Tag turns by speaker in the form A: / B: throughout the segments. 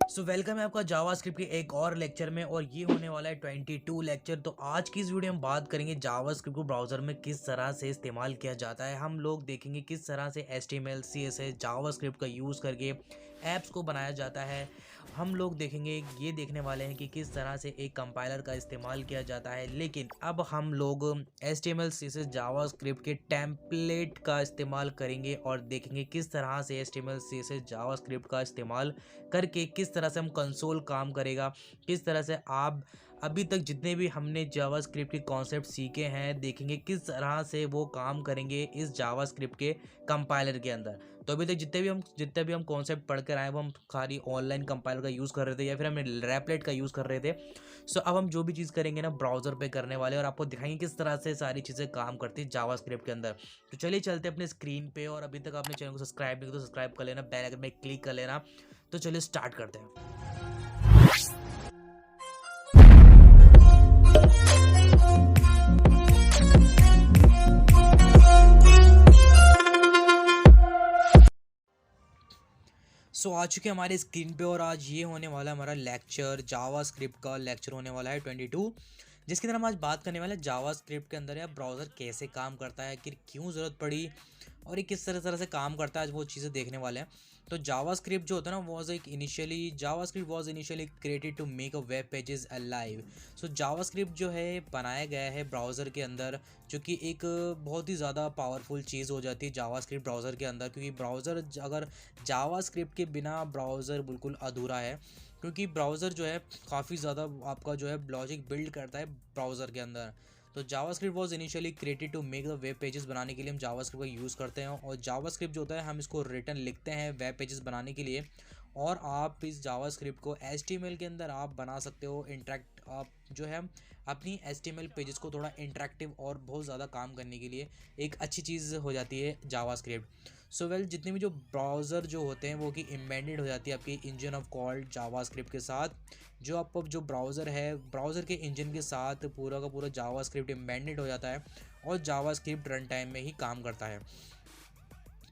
A: So welcome है आपका JavaScript के एक और लेक्चर में और ये होने वाला है 22 लेक्चर। तो आज की इस वीडियो में बात करेंगे जावास्क्रिप्ट को ब्राउज़र में किस तरह से इस्तेमाल किया जाता है। हम लोग देखेंगे किस तरह से HTML CSS जावास्क्रिप्ट का यूज़ करके ऐप्स को बनाया जाता है। हम लोग देखेंगे ये देखने वाले हैं कि किस तरह से एक कंपाइलर का इस्तेमाल किया जाता है। लेकिन अब हम लोग HTML CSS जावास्क्रिप्ट के टेम्पलेट का इस्तेमाल करेंगे और देखेंगे किस तरह से HTML CSS जावास्क्रिप्ट का इस्तेमाल करके किस तरह से हम कंसोल काम करेगा, किस तरह से आप अभी तक जितने भी हमने जावास्क्रिप्ट के कॉन्सेप्ट सीखे हैं देखेंगे किस तरह से वो काम करेंगे इस जावास्क्रिप्ट के कंपाइलर के अंदर। तो अभी तक जितने भी हम कॉन्सेप्ट पढ़ कर आए वो हम खाली ऑनलाइन कंपाइलर का यूज़ कर रहे थे या फिर हम रैपलेट का यूज़ कर रहे थे। सो अब हम जो भी चीज़ करेंगे ना ब्राउज़र पे करने वाले और आपको दिखाएंगे किस तरह से सारी चीज़ें काम करती है जावास्क्रिप्ट के अंदर। तो चलिए चलते हैं अपने स्क्रीन पे और अभी तक आपने चैनल को सब्सक्राइब नहीं किया तो सब्सक्राइब कर लेना, बेल आइकन में क्लिक कर लेना। तो चलिए स्टार्ट करते हैं। आ चुके हैं हमारे स्क्रीन पे और आज ये होने वाला है हमारा लेक्चर जावास्क्रिप्ट का लेक्चर होने वाला है 22, जिसके अंदर हम आज बात करने वाले हैं जावास्क्रिप्ट के अंदर या ब्राउज़र कैसे काम करता है, कि क्यों ज़रूरत पड़ी और ये किस तरह से काम करता है, आज वो चीज़ें देखने वाले हैं। तो जावास्क्रिप्ट जो होता है ना JavaScript was initially created to make a web pages alive. So JavaScript जो है बनाया गया है ब्राउज़र के अंदर, जो कि एक बहुत ही ज़्यादा पावरफुल चीज़ हो जाती है जावास्क्रिप्ट ब्राउज़र के अंदर, क्योंकि ब्राउज़र अगर जावास्क्रिप्ट के बिना ब्राउज़र बिल्कुल अधूरा है, क्योंकि ब्राउज़र जो है काफ़ी ज़्यादा आपका जो है लॉजिक बिल्ड करता है ब्राउज़र के अंदर। तो JavaScript was initially created to make the web pages बनाने के लिए हम जावास्क्रिप्ट का यूज़ करते हैं और जावास्क्रिप्ट जो होता है हम इसको रिटर्न लिखते हैं वेब पेजेस बनाने के लिए। और आप इस जावास्क्रिप्ट को HTML के अंदर आप बना सकते हो इंटरेक्ट, आप जो है अपनी HTML पेजेस को थोड़ा इंटरेक्टिव और बहुत ज़्यादा काम करने के लिए एक अच्छी चीज़ हो जाती है जावास्क्रिप्ट। जितने भी जो ब्राउज़र जो होते हैं वो कि एम्बेडेड हो जाती है आपकी इंजन ऑफ कॉल्ड जावास्क्रिप्ट के साथ। जो आपका जो ब्राउज़र है ब्राउज़र के इंजन के साथ पूरा का पूरा जावास्क्रिप्ट एम्बेडेड हो जाता है और जावास्क्रिप्ट रन टाइम में ही काम करता है।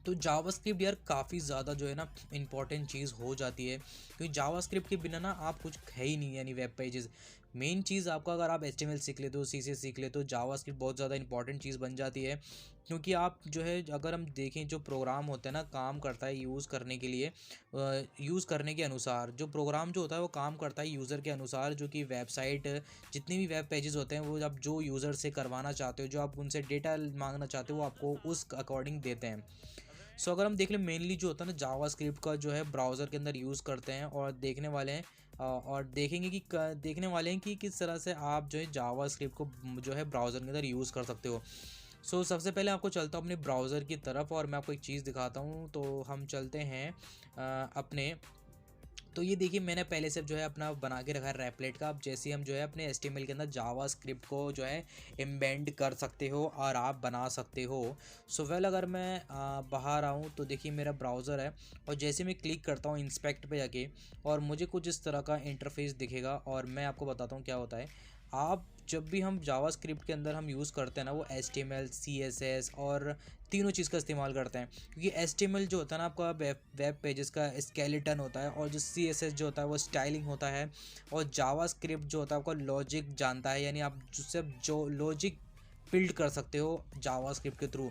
A: तो जावास्क्रिप्ट यार काफ़ी ज़्यादा जो है ना इंपॉर्टेंट चीज़ हो जाती है, क्योंकि जावास्क्रिप्ट के बिना ना आप कुछ है ही नहीं, यानी वेब पेजेस मेन चीज़ आपका। अगर आप HTML सीख लेते हो, CSS सीख लेते हो, जावास्क्रिप्ट बहुत ज़्यादा इंपॉर्टेंट चीज़ बन जाती है। क्योंकि आप जो है अगर हम देखें जो प्रोग्राम होता है ना काम करता है यूज़ करने के लिए, यूज़ करने के अनुसार जो प्रोग्राम जो होता है वो काम करता है यूज़र के अनुसार, जो कि वेबसाइट जितने भी वेब पेजेस होते हैं वो आप जो यूज़र से करवाना चाहते हो, जो आप उनसे डेटा मांगना चाहते हो वो आपको उस अकॉर्डिंग देते हैं। अगर हम देख लें मेनली जो होता है ना जावास्क्रिप्ट का जो है ब्राउज़र के अंदर यूज़ करते हैं और देखने वाले हैं और देखने वाले हैं कि किस तरह से आप जो है जावास्क्रिप्ट को जो है ब्राउज़र के अंदर यूज़ कर सकते हो। सबसे पहले आपको चलता हूँ अपने ब्राउज़र की तरफ और मैं आपको एक चीज़ दिखाता हूँ। तो हम चलते हैं अपने, तो ये देखिए मैंने पहले से जो है अपना बना के रखा है रैपलेट का। अब जैसे हम जो है अपने HTML के अंदर जावास्क्रिप्ट को जो है एम्बेड कर सकते हो और आप बना सकते हो। अगर मैं बाहर आऊँ तो देखिए मेरा ब्राउज़र है और जैसे मैं क्लिक करता हूँ इंस्पेक्ट पे जाके और मुझे कुछ इस तरह का इंटरफेस दिखेगा और मैं आपको बताता हूँ क्या होता है। आप जब भी हम जावास्क्रिप्ट के अंदर हम यूज़ करते हैं ना वो HTML CSS और तीनों चीज़ का इस्तेमाल करते हैं, क्योंकि HTML जो होता है ना आपका वेब पेजेस का स्केलेटन होता है और जो CSS जो होता है वो स्टाइलिंग होता है और जावास्क्रिप्ट जो होता है आपका लॉजिक जानता है, यानी आप जिससे जो लॉजिक बिल्ड कर सकते हो जावास्क्रिप्ट के थ्रू।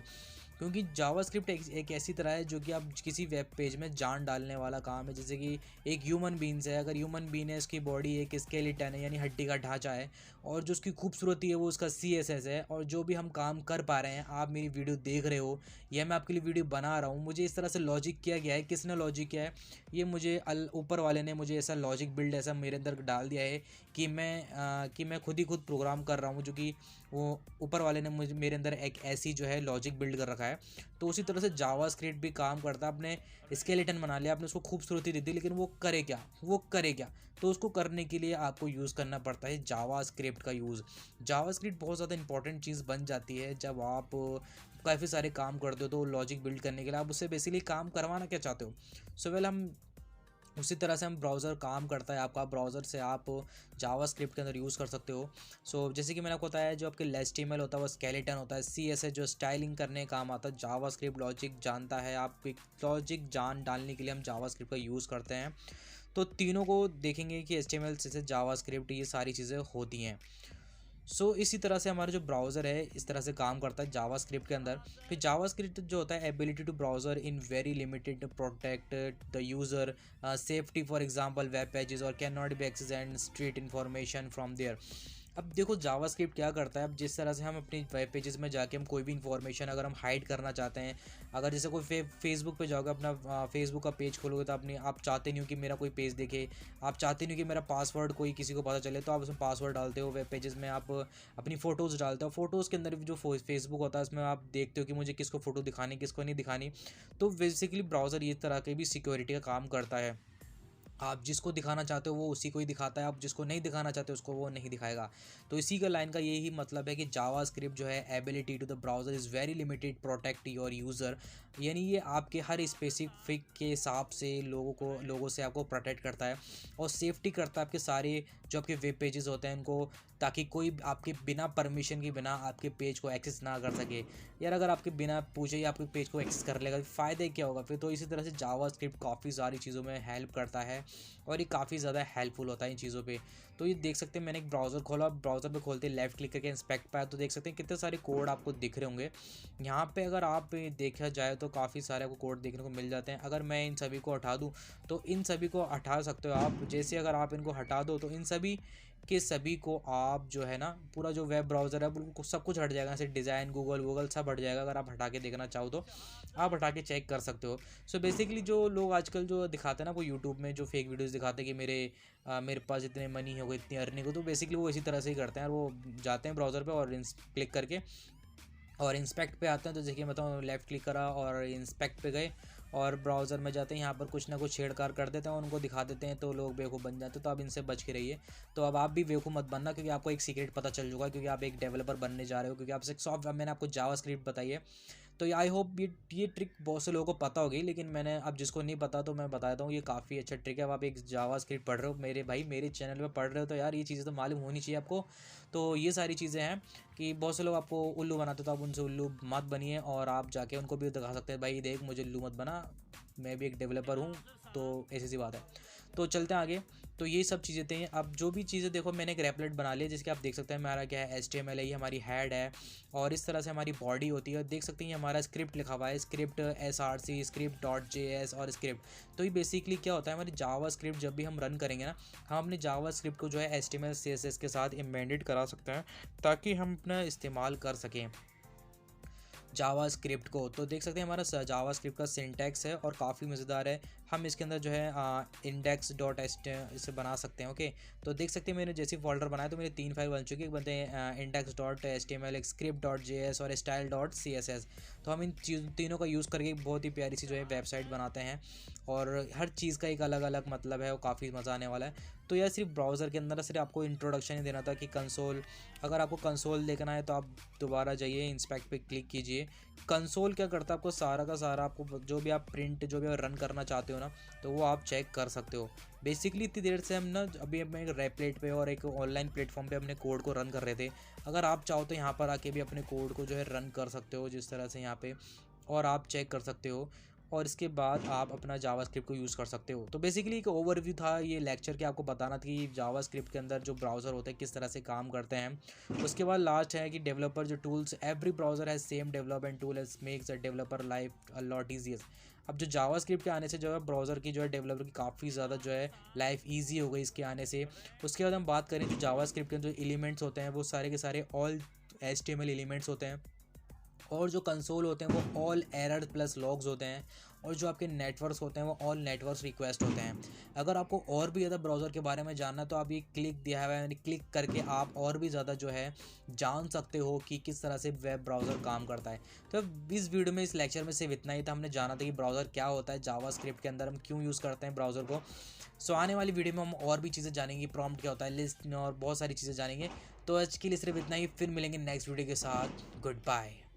A: क्योंकि जावास्क्रिप्ट एक ऐसी तरह है जो कि आप किसी वेब पेज में जान डालने वाला काम है। जैसे कि एक ह्यूमन बीन्स है, अगर ह्यूमन बीन है उसकी बॉडी एक स्केलेटन है यानी हड्डी का ढांचा है और जो उसकी खूबसूरती है वो उसका CSS है। और जो भी हम काम कर पा रहे हैं, आप मेरी वीडियो देख रहे हो या मैं आपके लिए वीडियो बना रहा हूँ, मुझे इस तरह से लॉजिक किया गया है। किसने लॉजिक किया है? ये मुझे ऊपर वाले ने मुझे ऐसा लॉजिक बिल्ड ऐसा मेरे अंदर डाल दिया है कि मैं खुद ही खुद प्रोग्राम कर रहा हूँ, जो कि वो ऊपर वाले ने मुझे मेरे अंदर एक ऐसी जो है लॉजिक बिल्ड कर रखा है। तो उसी तरह से जावास्क्रिप्ट भी काम करता है। आपने स्केलेटन बना लिया, आपने उसको खूबसूरती दे दी, लेकिन वो करे क्या? तो उसको करने के लिए आपको यूज़ करना पड़ता है जावास्क्रिप्ट का यूज़। जावास्क्रिप्ट बहुत ज़्यादा इंपॉर्टेंट चीज़ बन जाती है जब आप काफ़ी सारे काम करते हो। तो लॉजिक बिल्ड करने के लिए आप उससे बेसिकली काम करवाना क्या चाहते हो। हम उसी तरह से हम ब्राउज़र काम करता है आपका। ब्राउज़र से आप जावास्क्रिप्ट के अंदर यूज़ कर सकते हो। जैसे कि मैंने आपको बताया जो आपके HTML होता है वो स्केलेटन होता है, CSS जो स्टाइलिंग करने का काम आता है, जावास्क्रिप्ट लॉजिक जानता है। आप एक लॉजिक जान डालने के लिए हम जावास्क्रिप्ट का यूज़ करते हैं। तो तीनों को देखेंगे कि HTML CSS जावास्क्रिप्ट ये सारी चीज़ें होती हैं। इसी तरह से हमारा जो ब्राउज़र है इस तरह से काम करता है जावास्क्रिप्ट के अंदर। फिर जावास्क्रिप्ट जो होता है ability to browser in very limited protect the user safety, for example web pages और can not be access and street information from there. अब देखो जावास्क्रिप्ट क्या करता है, अब जिस तरह से हम अपनी वेब पेजेस में जाके हम कोई भी इन्फॉर्मेशन अगर हम हाइड करना चाहते हैं, अगर जैसे कोई फेसबुक पे जाओगे, अपना फेसबुक का पेज खोलोगे तो अपनी आप चाहते नहीं हो कि मेरा कोई पेज देखे, आप चाहते नहीं हो कि मेरा पासवर्ड कोई किसी को पता चले, तो आप उसमें पासवर्ड डालते हो। वेब पेजेस में आप अपनी फ़ोटोज़ डालते हो, फ़ोटोज़ के अंदर भी जो फेसबुक होता है उसमें आप देखते हो कि मुझे किसको फ़ोटो दिखानी किसको नहीं दिखानी। तो बेसिकली ब्राउज़र ये तरह के भी सिक्योरिटी का काम करता है। आप जिसको दिखाना चाहते हो वो उसी को ही दिखाता है, आप जिसको नहीं दिखाना चाहते उसको वो नहीं दिखाएगा। तो इसी का लाइन का यही मतलब है कि जावास्क्रिप्ट जो है ability to the browser is very limited protect your user, यानी ये आपके हर स्पेसिफिक के हिसाब से लोगों से आपको प्रोटेक्ट करता है और सेफ्टी करता है आपके सारे जो आपके वेब पेजेस होते हैं उनको, ताकि कोई आपके बिना परमिशन के बिना आपके पेज को एक्सेस ना कर सके। यार अगर आपके बिना पूछे ही आपके पेज को एक्सेस कर लेगा फ़ायदे क्या होगा फिर। तो इसी तरह से जावास्क्रिप्ट काफ़ी सारी चीज़ों में हेल्प करता है और ये काफ़ी ज़्यादा हेल्पफुल होता है इन चीज़ों पे। तो ये देख सकते हैं मैंने एक ब्राउज़र खोला, ब्राउज़र पे खोलते लेफ्ट क्लिक करके इंस्पेक्ट पे आया तो देख सकते हैं कितने सारे कोड आपको दिख रहे होंगे यहाँ पे। अगर आप देखा जाए तो काफ़ी सारे आपको कोड देखने को मिल जाते हैं। अगर मैं इन सभी को हटा दूँ तो इन सभी को हटा सकते हो आप। जैसे अगर आप इनको हटा दो तो इन सभी के सभी को आप जो है ना पूरा जो वेब ब्राउज़र है बिल्कुल सब कुछ हट जाएगा, जैसे डिज़ाइन गूगल सब हट जाएगा। अगर आप हटा के देखना चाहो तो आप हटा के चेक कर सकते हो। बेसिकली जो लोग आजकल जो दिखाते हैं ना वो यूट्यूब में जो फेक वीडियोस दिखाते हैं कि मेरे पास इतने मनी हो गए इतनी अर्निंग हो, तो बेसिकली वो इसी तरह से ही करते हैं। वो जाते हैं ब्राउज़र पे और क्लिक करके और इंस्पेक्ट पे आते हैं। तो देखिए मतलब लेफ़्ट क्लिक करा और इंस्पेक्ट पे गए और ब्राउज़र में जाते हैं, यहाँ पर कुछ ना कुछ छेड़छाड़ कर देते हैं और उनको दिखा देते हैं तो लोग बेवकूफ़ बन जाते हैं। तो आप इनसे बच के रहिए। तो अब आप भी बेवकूफ़ मत बनना, क्योंकि आपको एक सीक्रेट पता चल चुका है, क्योंकि आप एक डेवलपर बनने जा रहे हो, क्योंकि आपसे मैंने आपको जावास्क्रिप्ट बताई है। तो आई होप ये ट्रिक बहुत से लोगों को पता होगी, लेकिन मैंने अब जिसको नहीं पता तो मैं बता देता हूँ। ये काफ़ी अच्छा ट्रिक है। अब आप एक जावास्क्रिप्ट पढ़ रहे हो मेरे भाई, मेरे चैनल पे पढ़ रहे हो, तो यार ये चीज़ें तो मालूम होनी चाहिए आपको। तो ये सारी चीज़ें हैं कि बहुत से लोग आपको उल्लू बनाते, तो आप उनसे उल्लू मत बनिए और आप जाके उनको भी दिखा सकते हैं भाई देख मुझे उल्लू मत बना, मैं भी एक डेवलपर हूँ। तो ऐसी सी बात है। तो चलते हैं आगे। तो ये सब चीज़ें थी। अब जो भी चीज़ें देखो मैंने एक रेपलेट बना लिया जिसके आप देख सकते हैं हमारा क्या है HTML है, ये हमारी हेड है और इस तरह से हमारी बॉडी होती है। देख सकते हैं ये हमारा स्क्रिप्ट लिखा हुआ है, स्क्रिप्ट SRC स्क्रिप्ट .js और स्क्रिप्ट। तो ये बेसिकली क्या होता है, हमारी जावा स्क्रिप्ट जब भी हम रन करेंगे ना, हम अपने जावा स्क्रिप्ट को जो है HTML CSS के साथ एम्बेडेड करा सकते हैं ताकि हम अपना इस्तेमाल कर सकें जावास्क्रिप्ट को। तो देख सकते हैं हमारा जावास्क्रिप्ट का सिंटैक्स है और काफ़ी मज़ेदार है। हम इसके अंदर जो है इंडेक्स डॉट इसे बना सकते हैं। ओके, तो देख सकते हैं मैंने जैसे फोल्डर बनाया तो मेरे 3 फाइल बन चुकी है। बनते हैं index.html, script.js और style.css। तो हम इन तीनों का यूज़ करके एक बहुत ही प्यारी सी जो है वेबसाइट बनाते हैं और हर चीज़ का एक अलग अलग मतलब है और काफ़ी मज़ा आने वाला है। तो यह सिर्फ ब्राउज़र के अंदर सिर्फ आपको इंट्रोडक्शन ही देना था कि कंसोल, अगर आपको कंसोल देखना है तो आप दोबारा जाइए इंस्पेक्ट पे क्लिक कीजिए। कंसोल क्या करता है, आपको सारा का सारा आपको जो भी आप प्रिंट जो भी आप रन करना चाहते हो ना तो वो आप चेक कर सकते हो। बेसिकली इतनी देर से हम ना अभी हम एक रेपलेट पे और एक ऑनलाइन प्लेटफॉर्म पे अपने कोड को रन कर रहे थे। अगर आप चाहो तो यहाँ पर आके भी अपने कोड को जो है रन कर सकते हो जिस तरह से यहाँ पे, और आप चेक कर सकते हो और इसके बाद आप अपना जावास्क्रिप्ट को यूज़ कर सकते हो। तो बेसिकली एक ओवरव्यू था ये लेक्चर के, आपको बताना था कि जावास्क्रिप्ट के अंदर जो ब्राउज़र होते हैं किस तरह से काम करते हैं। उसके बाद लास्ट है कि डेवलपर जो tools, every browser has same development tool as makes a developer life a lot easier. अब जो जावास्क्रिप्ट के आने से जो है ब्राउज़र की जो है डेवलपर की काफ़ी ज़्यादा जो है लाइफ ईजी हो गई इसके आने से। उसके बाद हम बात करें तो जावास्क्रिप्ट के जो एलिमेंट्स होते हैं वो सारे के सारे ऑल HTML एलिमेंट्स होते हैं और जो कंसोल होते हैं वो ऑल एरर प्लस लॉग्स होते हैं और जो आपके नेटवर्क्स होते हैं वो ऑल नेटवर्क्स रिक्वेस्ट होते हैं। अगर आपको और भी ज़्यादा ब्राउज़र के बारे में जानना है तो आप ये क्लिक दिया हुआ है, यानी क्लिक करके आप और भी ज़्यादा जो है जान सकते हो कि किस तरह से वेब ब्राउज़र काम करता है। तो इस वीडियो में इस लेक्चर में सिर्फ इतना ही था। हमने जाना था कि ब्राउज़र क्या होता है, जावास्क्रिप्ट के अंदर हम क्यों यूज़ करते हैं ब्राउज़र को। आने वाली वीडियो में हम और भी चीज़ें जानेंगे, प्रॉम्प्ट क्या होता है, लिस्ट और बहुत सारी चीज़ें जानेंगे। तो आज के लिए सिर्फ इतना ही, फिर मिलेंगे नेक्स्ट वीडियो के साथ। Good bye.